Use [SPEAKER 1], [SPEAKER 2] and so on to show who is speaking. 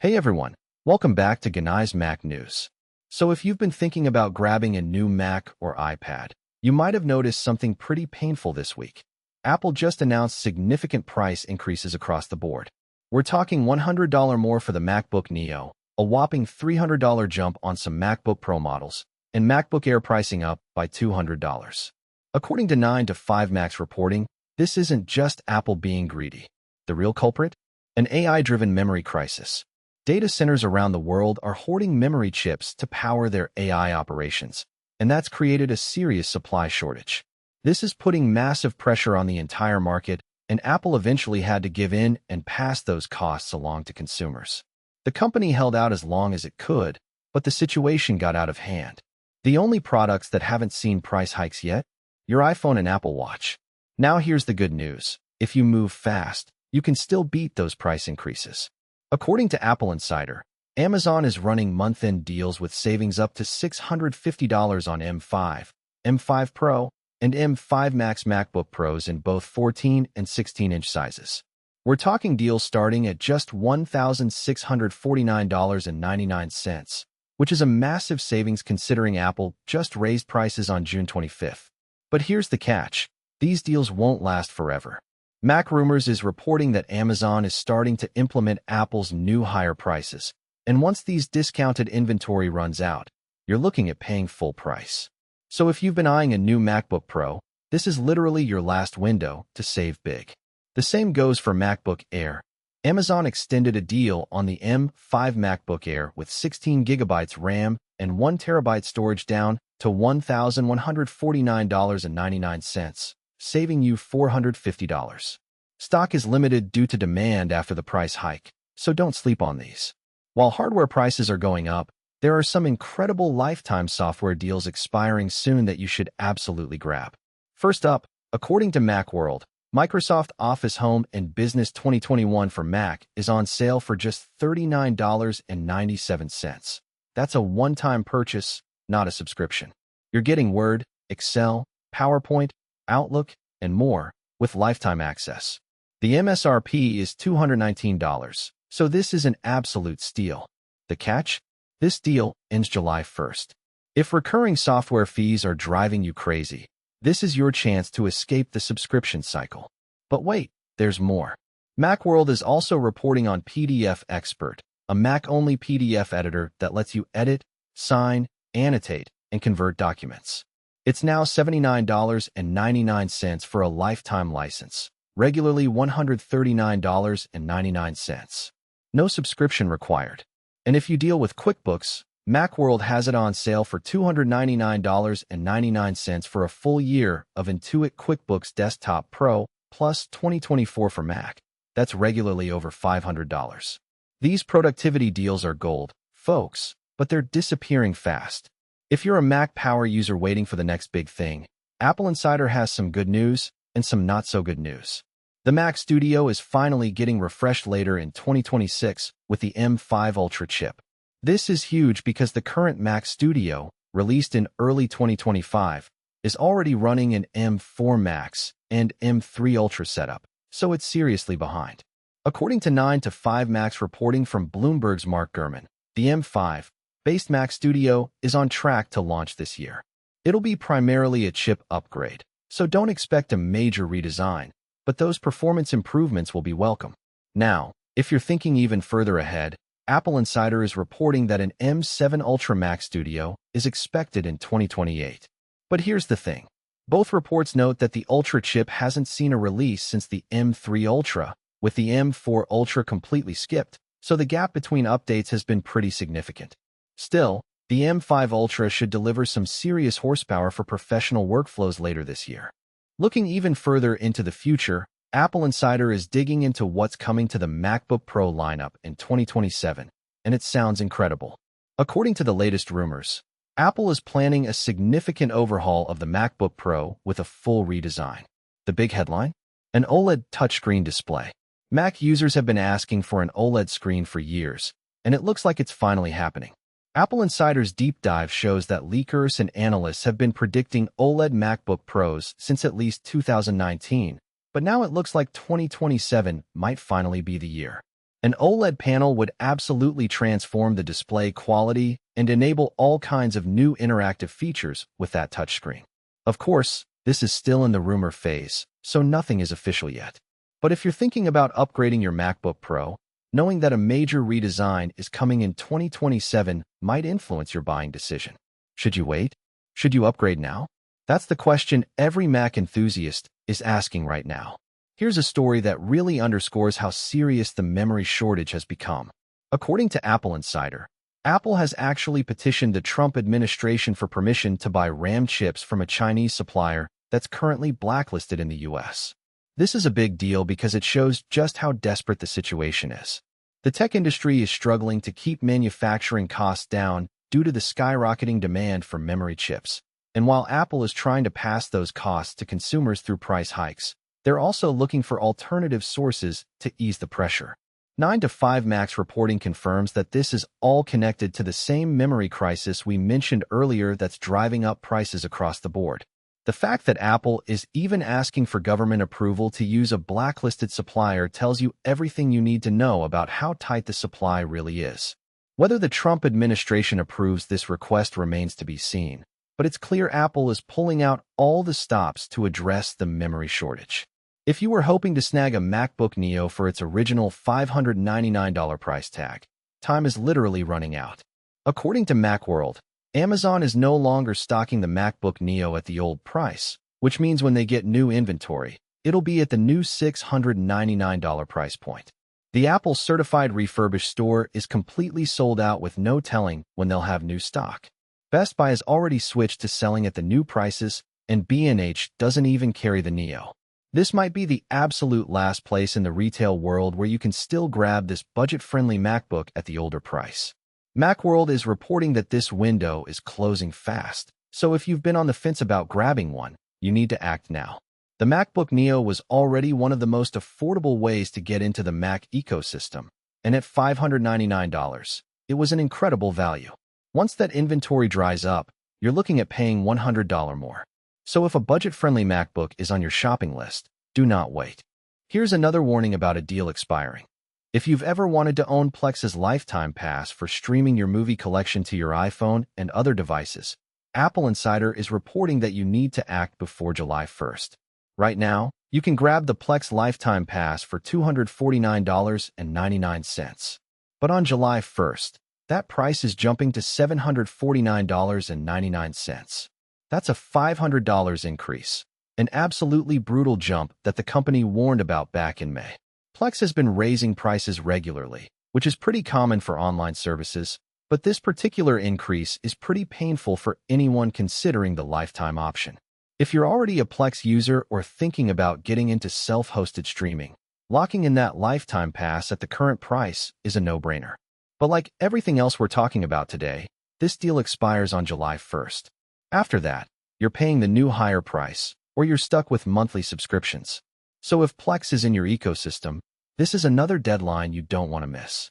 [SPEAKER 1] Hey everyone, welcome back to Ganai's Mac News. So if you've been thinking about grabbing a new Mac or iPad, you might have noticed something pretty painful this week. Apple just announced significant price increases across the board. We're talking $100 more for the MacBook Neo, a whopping $300 jump on some MacBook Pro models, and MacBook Air pricing up by $200. According to 9 to 5 Mac's reporting, this isn't just Apple being greedy. The real culprit? An AI-driven memory crisis. Data centers around the world are hoarding memory chips to power their AI operations, and that's created a serious supply shortage. This is putting massive pressure on the entire market, and Apple eventually had to give in and pass those costs along to consumers. The company held out as long as it could, but the situation got out of hand. The only products that haven't seen price hikes yet? Your iPhone and Apple Watch. Now here's the good news. If you move fast, you can still beat those price increases. According to Apple Insider, Amazon is running month-end deals with savings up to $650 on M5, M5 Pro, and M5 Max MacBook Pros in both 14 and 16-inch sizes. We're talking deals starting at just $1,649.99, which is a massive savings considering Apple just raised prices on June 25th. But here's the catch. These deals won't last forever. Mac Rumors is reporting that Amazon is starting to implement Apple's new higher prices, and once these discounted inventory runs out, you're looking at paying full price. So if you've been eyeing a new MacBook Pro, this is literally your last window to save big. The same goes for MacBook Air. Amazon extended a deal on the M5 MacBook Air with 16 gigabytes RAM and 1 terabyte storage down to $1,149.99. Saving you $450. Stock is limited due to demand after the price hike, so don't sleep on these. While hardware prices are going up, there are some incredible lifetime software deals expiring soon that you should absolutely grab. First up, according to Macworld, Microsoft Office Home and Business 2021 for Mac is on sale for just $39.97. That's a one-time purchase, not a subscription. You're getting Word, Excel, PowerPoint, Outlook, and more, with lifetime access. The MSRP is $219, so this is an absolute steal. The catch? This deal ends July 1st. If recurring software fees are driving you crazy, this is your chance to escape the subscription cycle. But wait, there's more. Macworld is also reporting on PDF Expert, a Mac-only PDF editor that lets you edit, sign, annotate, and convert documents. It's now $79.99 for a lifetime license, regularly $139.99. No subscription required. And if you deal with QuickBooks, Macworld has it on sale for $299.99 for a full year of Intuit QuickBooks Desktop Pro plus 2024 for Mac. That's regularly over $500. These productivity deals are gold, folks, but they're disappearing fast. If you're a Mac power user waiting for the next big thing, Apple Insider has some good news and some not-so-good news. The Mac Studio is finally getting refreshed later in 2026 with the M5 Ultra chip. This is huge because the current Mac Studio, released in early 2025, is already running an M4 Max and M3 Ultra setup, so it's seriously behind. According to 9 to 5 Mac's reporting from Bloomberg's Mark Gurman, the M5 based Mac Studio is on track to launch this year. It'll be primarily a chip upgrade, so don't expect a major redesign, but those performance improvements will be welcome. Now, if you're thinking even further ahead, Apple Insider is reporting that an M7 Ultra Mac Studio is expected in 2028. But here's the thing. Both reports note that the Ultra chip hasn't seen a release since the M3 Ultra, with the M4 Ultra completely skipped, so the gap between updates has been pretty significant. Still, the M5 Ultra should deliver some serious horsepower for professional workflows later this year. Looking even further into the future, Apple Insider is digging into what's coming to the MacBook Pro lineup in 2027, and it sounds incredible. According to the latest rumors, Apple is planning a significant overhaul of the MacBook Pro with a full redesign. The big headline? An OLED touchscreen display. Mac users have been asking for an OLED screen for years, and it looks like it's finally happening. Apple Insider's deep dive shows that leakers and analysts have been predicting OLED MacBook Pros since at least 2019, but now it looks like 2027 might finally be the year. An OLED panel would absolutely transform the display quality and enable all kinds of new interactive features with that touchscreen. Of course, this is still in the rumor phase, so nothing is official yet. But if you're thinking about upgrading your MacBook Pro, knowing that a major redesign is coming in 2027 might influence your buying decision. Should you wait? Should you upgrade now? That's the question every Mac enthusiast is asking right now. Here's a story that really underscores how serious the memory shortage has become. According to Apple Insider, Apple has actually petitioned the Trump administration for permission to buy RAM chips from a Chinese supplier that's currently blacklisted in the US. This is a big deal because it shows just how desperate the situation is. The tech industry is struggling to keep manufacturing costs down due to the skyrocketing demand for memory chips. And while Apple is trying to pass those costs to consumers through price hikes, they're also looking for alternative sources to ease the pressure. 9to5Mac's reporting confirms that this is all connected to the same memory crisis we mentioned earlier that's driving up prices across the board. The fact that Apple is even asking for government approval to use a blacklisted supplier tells you everything you need to know about how tight the supply really is. Whether the Trump administration approves this request remains to be seen, but it's clear Apple is pulling out all the stops to address the memory shortage. If you were hoping to snag a MacBook Neo for its original $599 price tag, time is literally running out. According to Macworld, Amazon is no longer stocking the MacBook Neo at the old price, which means when they get new inventory, it'll be at the new $699 price point. The Apple Certified Refurbished store is completely sold out with no telling when they'll have new stock. Best Buy has already switched to selling at the new prices, and B&H doesn't even carry the Neo. This might be the absolute last place in the retail world where you can still grab this budget-friendly MacBook at the older price. Macworld is reporting that this window is closing fast, so if you've been on the fence about grabbing one, you need to act now. The MacBook Neo was already one of the most affordable ways to get into the Mac ecosystem, and at $599, it was an incredible value. Once that inventory dries up, you're looking at paying $100 more. So if a budget-friendly MacBook is on your shopping list, do not wait. Here's another warning about a deal expiring. If you've ever wanted to own Plex's lifetime pass for streaming your movie collection to your iPhone and other devices, Apple Insider is reporting that you need to act before July 1st. Right now, you can grab the Plex lifetime pass for $249.99. But on July 1st, that price is jumping to $749.99. That's a $500 increase, an absolutely brutal jump that the company warned about back in May. Plex has been raising prices regularly, which is pretty common for online services, but this particular increase is pretty painful for anyone considering the lifetime option. If you're already a Plex user or thinking about getting into self-hosted streaming, locking in that lifetime pass at the current price is a no-brainer. But like everything else we're talking about today, this deal expires on July 1st. After that, you're paying the new higher price, or you're stuck with monthly subscriptions. So if Plex is in your ecosystem, this is another deadline you don't want to miss.